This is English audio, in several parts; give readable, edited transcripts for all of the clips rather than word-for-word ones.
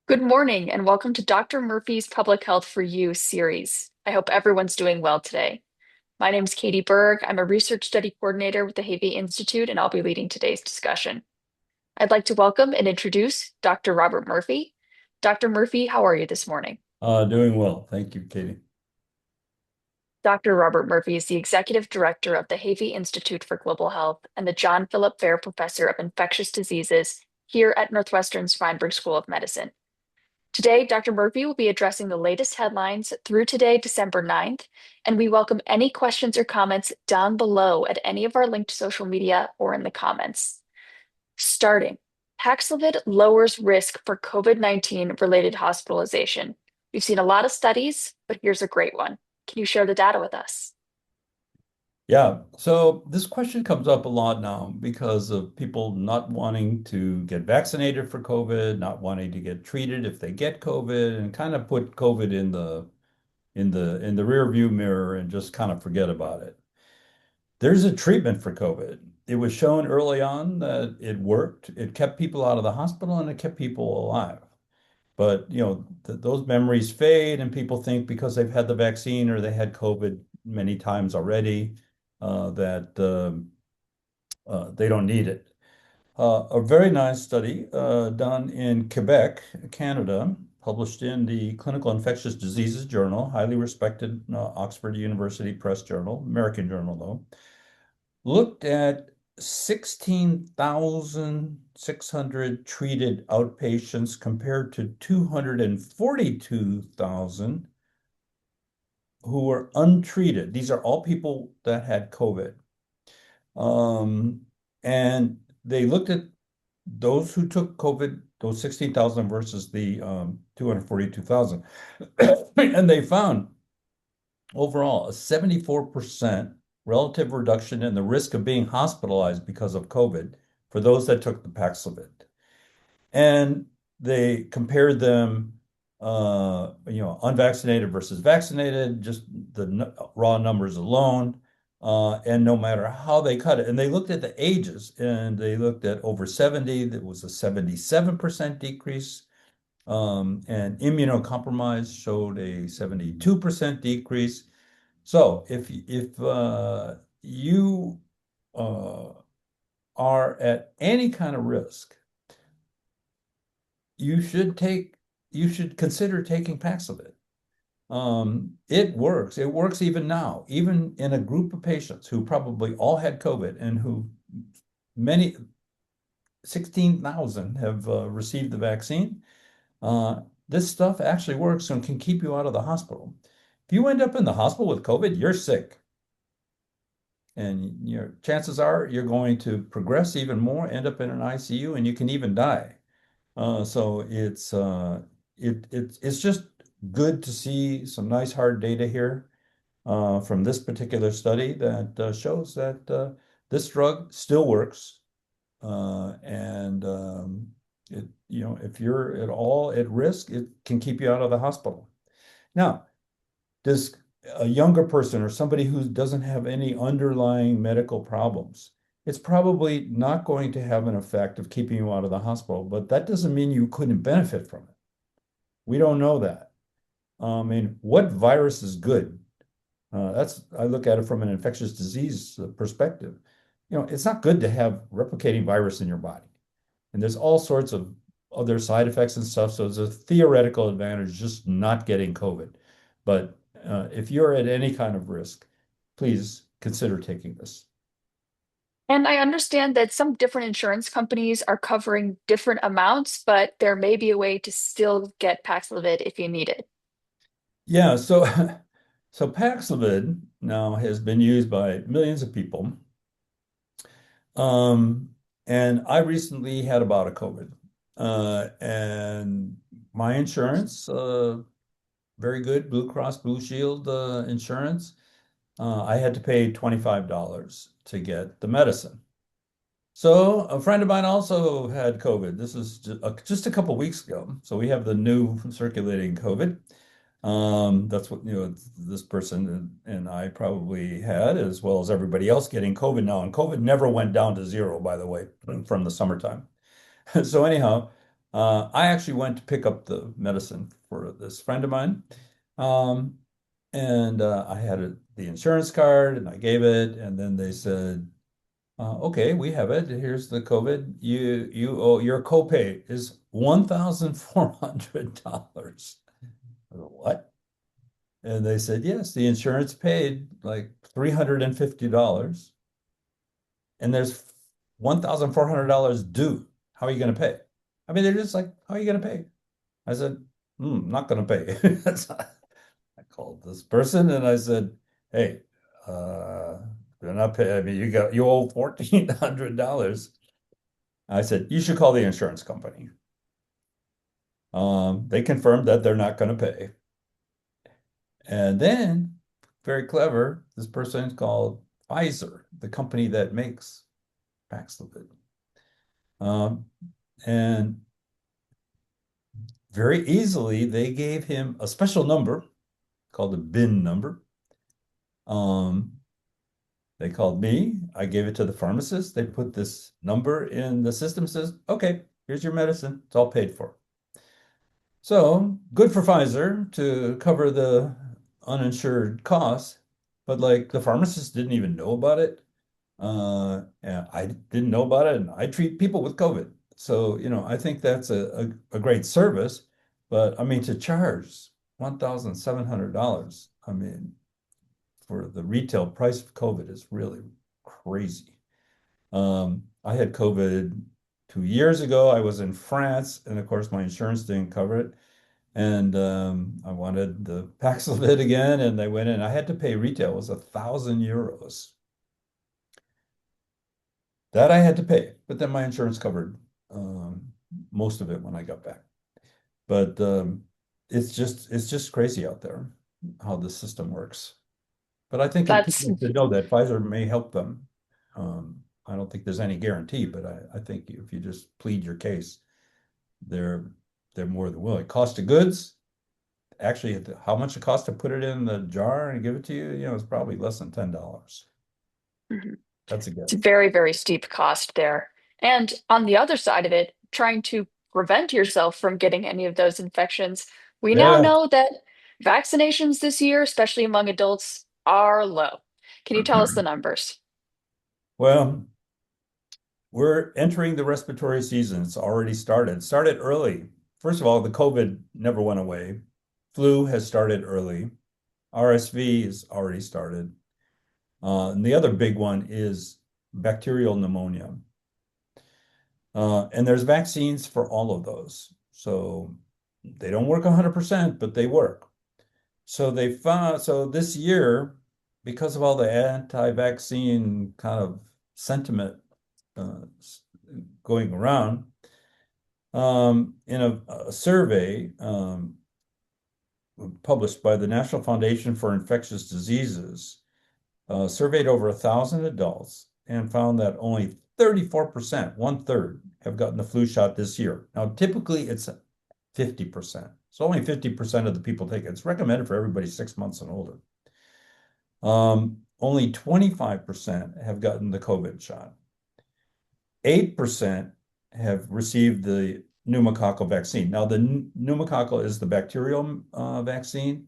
Good morning and welcome to Dr. Murphy's Public Health for You series. I hope everyone's doing well today. My name is Katie Berg. I'm a research study coordinator with the Havey Institute, and I'll be leading today's discussion. I'd like to welcome and introduce Dr. Robert Murphy. Dr. Murphy, how are you this morning? Doing well. Thank you, Katie. Dr. Robert Murphy is the executive director of the Havey Institute for Global Health and the John Philip Fair Professor of Infectious Diseases here at Northwestern's Feinberg School of Medicine. Today, Dr. Murphy will be addressing the latest headlines through today, December 9th, and we welcome any questions or comments down below at any of our linked social media or in the comments. Starting, Paxlovid lowers risk for COVID-19 related hospitalization. We've seen a lot of studies, but here's a great one. Can you share the data with us? Yeah, so this question comes up a lot now because of people not wanting to get vaccinated for COVID, not wanting to get treated if they get COVID, and kind of put COVID in the rear view mirror and just kind of forget about it. There's a treatment for COVID. It was shown early on that it worked. It kept people out of the hospital and it kept people alive. But those memories fade, and people think because they've had the vaccine or they had COVID many times already that they don't need it. A very nice study done in Quebec, Canada, published in the Clinical Infectious Diseases Journal, highly respected Oxford University Press journal, American journal though, looked at 16,600 treated outpatients compared to 242,000 who were untreated. These are all people that had COVID. Um, and they looked at those who took COVID, those 16,000 versus the 242,000. And they found overall a 74% relative reduction in the risk of being hospitalized because of COVID for those that took the Paxlovid. And they compared them, unvaccinated versus vaccinated, just the raw numbers alone, and no matter how they cut it. And they looked at the ages, and they looked at over 70, there was a 77% decrease. And immunocompromised showed a 72% decrease. So if you uh, are at any kind of risk, you should consider taking Paxlovid. It works. It works even now, even in a group of patients who probably all had COVID and who many 16,000 have received the vaccine. This stuff actually works and can keep you out of the hospital. If you end up in the hospital with COVID, you're sick. And your chances are you're going to progress even more, end up in an ICU, and you can even die. So it's just good to see some nice hard data here from this particular study that shows that this drug still works, and if you're at all at risk, it can keep you out of the hospital. Now, does a younger person or somebody who doesn't have any underlying medical problems, it's probably not going to have an effect of keeping you out of the hospital, but that doesn't mean you couldn't benefit from it. We don't know that. I mean, what virus is good? I look at it from an infectious disease perspective. It's not good to have replicating virus in your body. And there's all sorts of other side effects and stuff. So it's a theoretical advantage just not getting COVID. But if you're at any kind of risk, please consider taking this. And I understand that some different insurance companies are covering different amounts, but there may be a way to still get Paxlovid if you need it. Yeah, so so Paxlovid now has been used by millions of people. Um, and I recently had a bout of COVID. And my insurance, very good, Blue Cross Blue Shield insurance. I had to pay $25 to get the medicine. So a friend of mine also had COVID. This is just a couple weeks ago. So we have the new circulating COVID. That's what, this person and I probably had, as well as everybody else getting COVID now. And COVID never went down to zero, by the way, from the summertime. So anyhow, I actually went to pick up the medicine for this friend of mine. Um, and I had the insurance card and I gave it. And then they said, okay, we have it. Here's the COVID. You owe your copay is $1,400. What? And they said, yes, the insurance paid like $350 and there's $1,400 due. How are you going to pay? I mean, they're just like, how are you going to pay? I said, not going to pay. So I called this person and I said, hey, uh, they're not paying. I mean, you owe $1,400. I said, you should call the insurance company. They confirmed that they're not going to pay. And then, very clever, this person called Pfizer, the company that makes Paxlovid. Um, and very easily, they gave him a special number called the BIN number. Um, they called me. I gave it to the pharmacist. They put this number in the system, says, okay, here's your medicine. It's all paid for. So good for Pfizer to cover the uninsured costs, but like the pharmacist didn't even know about it. And I didn't know about it, and I treat people with COVID. So, I think that's a great service, but I mean to charge $1,700, I mean, for the retail price of COVID is really crazy. I had COVID 2 years ago. I was in France, and of course, my insurance didn't cover it. And I wanted the Paxlovid again, and they went in. I had to pay retail. It was €1,000. That I had to pay, but then my insurance covered most of it when I got back. But it's just crazy out there how the system works. But I think That's people should know that Pfizer may help them. I don't think there's any guarantee, but I think if you just plead your case, they're they're more than willing. Cost of goods, actually, how much it costs to put it in the jar and give it to you, it's probably less than $10. Mhm. That's a It's a guess. very, very steep cost there. And on the other side of it, trying to prevent yourself from getting any of those infections, we now Yeah. know that vaccinations this year, especially among adults, are low. Can you tell us the numbers? Well, we're entering the respiratory season. It's already started. Started early. First of all, the COVID never went away. Flu has started early. RSV has already started. And the other big one is bacterial pneumonia. And there's vaccines for all of those. So they don't work 100%, but they work. So this year, because of all the anti-vaccine kind of sentiment uh, going around, in a survey published by the National Foundation for Infectious Diseases, surveyed over 1,000 adults and found that only 34%, one third, have gotten the flu shot this year. Now, typically it's 50%. So only 50% of the people take it. It's recommended for everybody 6 months and older. Only 25% have gotten the COVID shot. 8% have received the pneumococcal vaccine. Now, the pneumococcal is the bacterial vaccine.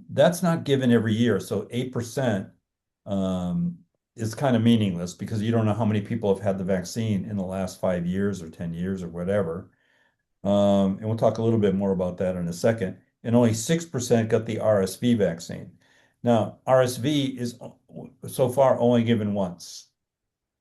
That's not given every year. So 8% um, is kind of meaningless because you don't know how many people have had the vaccine in the last 5 years or 10 years or whatever. And we'll talk a little bit more about that in a second. And only 6% got the RSV vaccine. Now, RSV is so far only given once.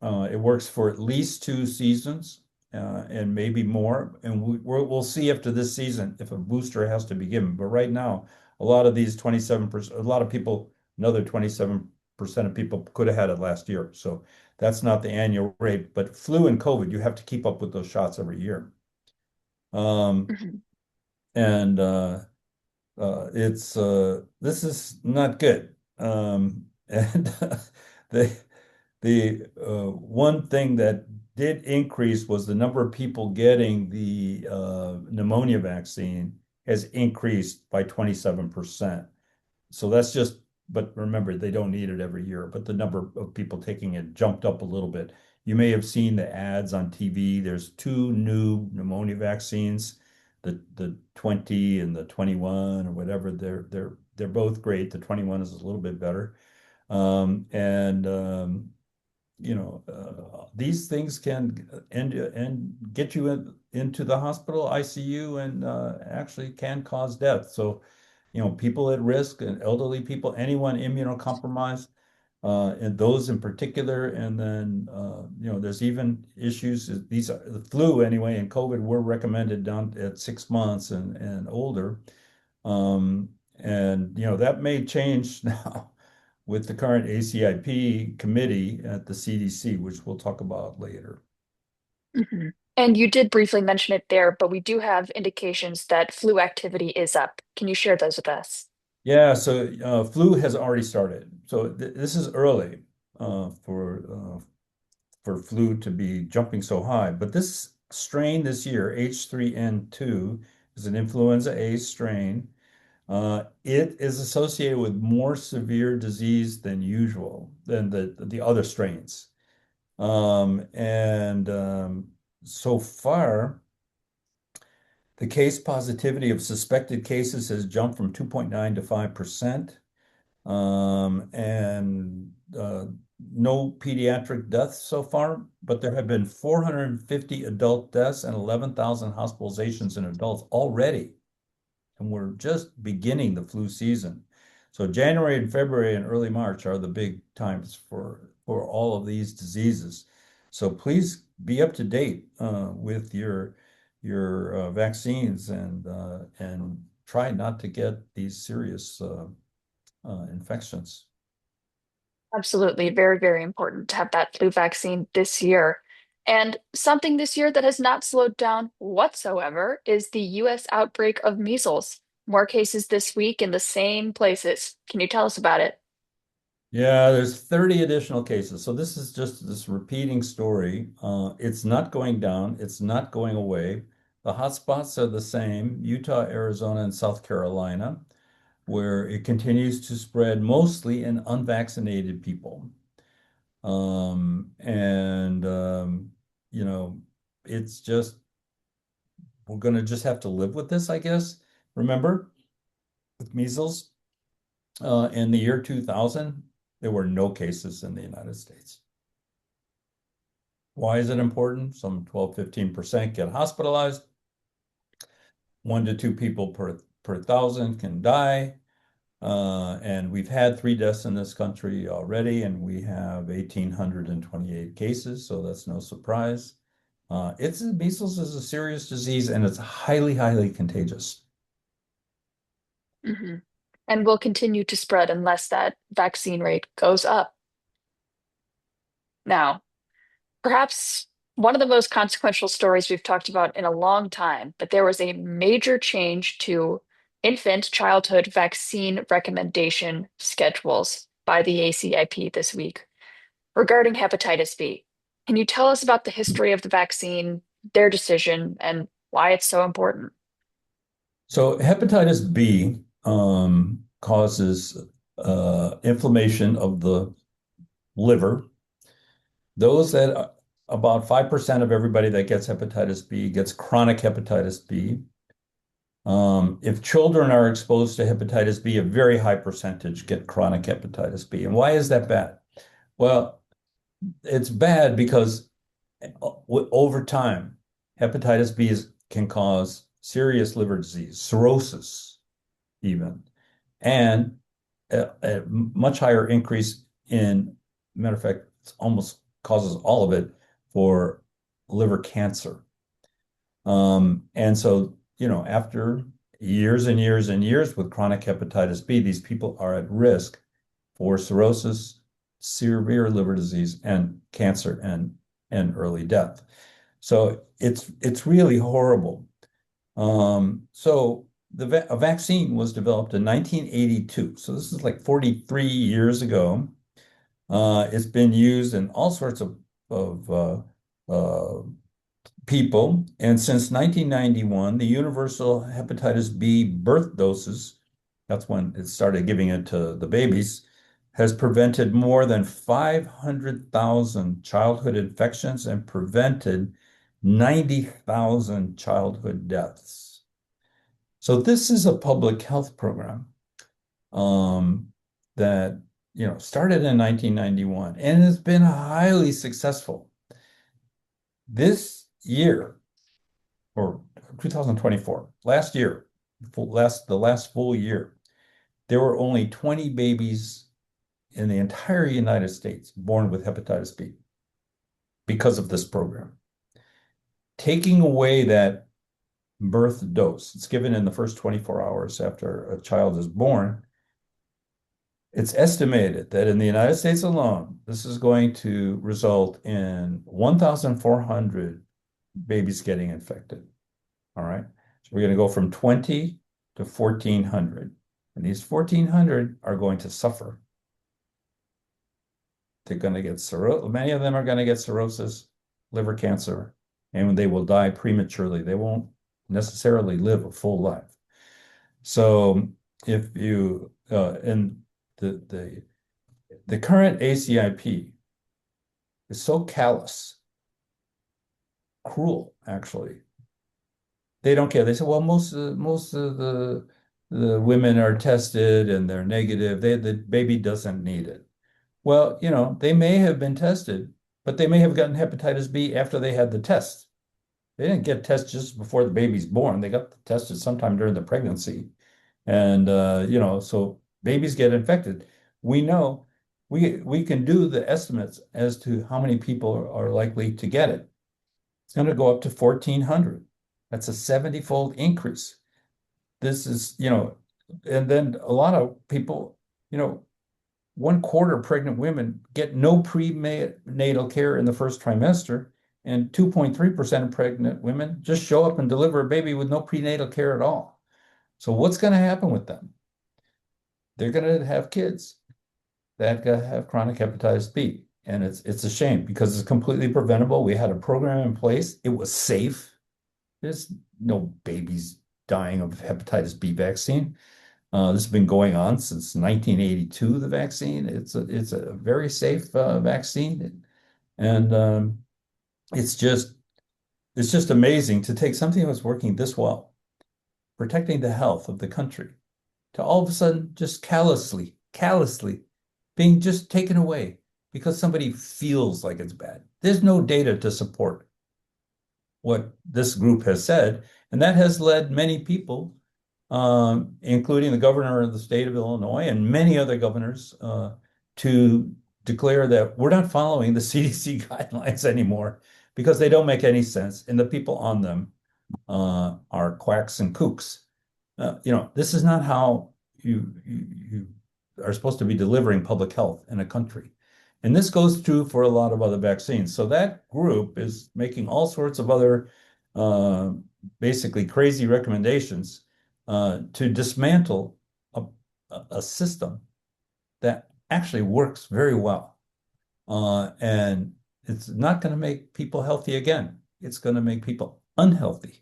It works for at least 2 seasons and maybe more. And we'll see after this season if a booster has to be given. But right now, a lot of these 27%, a lot of people, another 27% of people could have had it last year. So that's not the annual rate. But flu and COVID, you have to keep up with those shots every year. Um, Mhm. and it's this is not good. And the one thing that did increase was the number of people getting the pneumonia vaccine has increased by 27%. So that's just, but remember, they don't need it every year, but the number of people taking it jumped up a little bit. You may have seen the ads on TV. There's two new pneumonia vaccines, the 20 and the 21 or whatever. They're both great. The 21 is a little bit better. And these things can and get you into the hospital ICU and actually can cause death. So, people at risk and elderly people, anyone immunocompromised, and those in particular. And then, there's even issues. These are the flu anyway, and COVID were recommended down at 6 months and older. And that may change now with the current ACIP committee at the CDC, which we'll talk about later. Mhm. And you did briefly mention it there, but we do have indications that flu activity is up. Can you share those with us? Yeah, so flu has already started. So this is early for flu to be jumping so high. But this strain this year, H3N2, is an influenza A strain. It is associated with more severe disease than usual than the other strains. And so far, the case positivity of suspected cases has jumped from 2.9 to 5%. And no pediatric deaths so far, but there have been 450 adult deaths and 11,000 hospitalizations in adults already. And we're just beginning the flu season. So January and February and early March are the big times for all of these diseases. So please be up to date with your vaccines and try not to get these serious infections. Absolutely. Very, very important to have that flu vaccine this year. And something this year that has not slowed down whatsoever is the US outbreak of measles. More cases this week in the same places. Can you tell us about it? Yeah, there's 30 additional cases. So this is just this repeating story. It's not going down. It's not going away. The hotspots are the same, Utah, Arizona, and South Carolina, where it continues to spread mostly in unvaccinated people. And you know, it's just we're gonna just have to live with this, I guess. Remember, with measles, in the year 2000, there were no cases in the United States. Why is it important? Some 12, 15% get hospitalized. 1 to 2 people per thousand can die. And we've had 3 deaths in this country already, and we have 1,828 cases, so that's no surprise. Measles is a serious disease, and it's highly, highly contagious. Mhm. And will continue to spread unless that vaccine rate goes up. Now, perhaps one of the most consequential stories we've talked about in a long time, but there was a major change to infant childhood vaccine recommendation schedules by the ACIP this week regarding hepatitis B. Can you tell us about the history of the vaccine, their decision, and why it's so important? So hepatitis B causes inflammation of the liver. Those that About 5% of everybody that gets hepatitis B gets chronic hepatitis B. If children are exposed to hepatitis B, a very high percentage get chronic hepatitis B. And why is that bad? Well, it's bad because over time, hepatitis B can cause serious liver disease, cirrhosis, even, and a much higher increase in, matter of fact, it almost causes all of it for liver cancer. And so, after years and years and years with chronic hepatitis B, these people are at risk for cirrhosis, severe liver disease, and cancer and early death. So it's really horrible. So a vaccine was developed in 1982. So this is like 43 years ago. It's been used in all sorts of uh, people. And since 1991, the universal hepatitis B birth doses, that's when it started giving it to the babies, has prevented more than 500,000 childhood infections and prevented 90,000 childhood deaths. So this is a public health program um, that started in 1991 and has been highly successful. This year, or 2024, last year, the last full year, there were only 20 babies in the entire United States born with hepatitis B because of this program. Taking away that birth dose, it's given in the first 24 hours after a child is born. It's estimated that in the United States alone, this is going to result in 1,400 babies getting infected. All right. So we're going to go from 20 to 1,400. And these 1,400 are going to suffer. They're going to get cirrhosis. Many of them are going to get cirrhosis, liver cancer, and they will die prematurely. They won't necessarily live a full life. So if you and the current ACIP is so callous, cruel, actually. They don't care. They say, well, most of the women are tested and they're negative. The baby doesn't need it. Well, they may have been tested, but they may have gotten hepatitis B after they had the test. They didn't get tested just before the baby's born. They got tested sometime during the pregnancy. And so babies get infected. We know we can do the estimates as to how many people are likely to get it. It's going to go up to 1,400. That's a 70-fold increase. This is, and then a lot of people, 1/4 pregnant women get no prenatal care in the first trimester, and 2.3% of pregnant women just show up and deliver a baby with no prenatal care at all. So what's going to happen with them? They're going to have kids that have chronic hepatitis B. And it's a shame because it's completely preventable. We had a program in place. It was safe. There's no babies dying of hepatitis B vaccine. This has been going on since 1982, the vaccine. It's a very safe vaccine. And it's just amazing to take something that's working this well, protecting the health of the country, to all of a sudden just callously being just taken away because somebody feels like it's bad. There's no data to support what this group has said, and that has led many people, including the governor of the state of Illinois and many other governors, to declare that we're not following the CDC guidelines anymore because they don't make any sense, and the people on them are quacks and kooks. This is not how you are supposed to be delivering public health in a country. And this goes true for a lot of other vaccines. So that group is making all sorts of other uh, basically crazy recommendations to dismantle a, a system that actually works very well. And it's not going to make people healthy again. It's going to make people unhealthy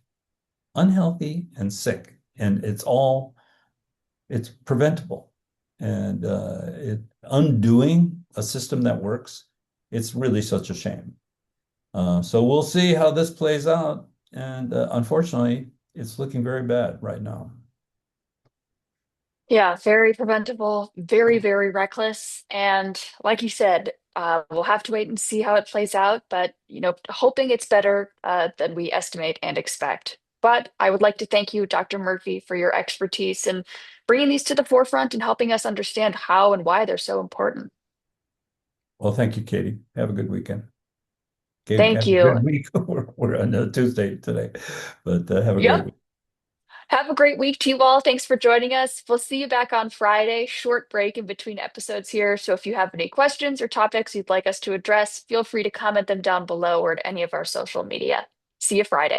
and sick. And it's preventable. And undoing a system that works, it's really such a shame. So we'll see how this plays out. And unfortunately, it's looking very bad right now. Yeah, very preventable, very, very reckless. And like you said, we'll have to wait and see how it plays out, but hoping it's better than we estimate and expect. But I would like to thank you, Dr. Murphy, for your expertise and bringing these to the forefront and helping us understand how and why they're so important. Well, thank you, Katie. Have a good weekend. Okay, Thank have a you. good week. We're on Tuesday today, but have a great Yep. week. Have a great week to you all. Thanks for joining us. We'll see you back on Friday. Short break in between episodes here. So if you have any questions or topics you'd like us to address, feel free to comment them down below or at any of our social media. See you Friday.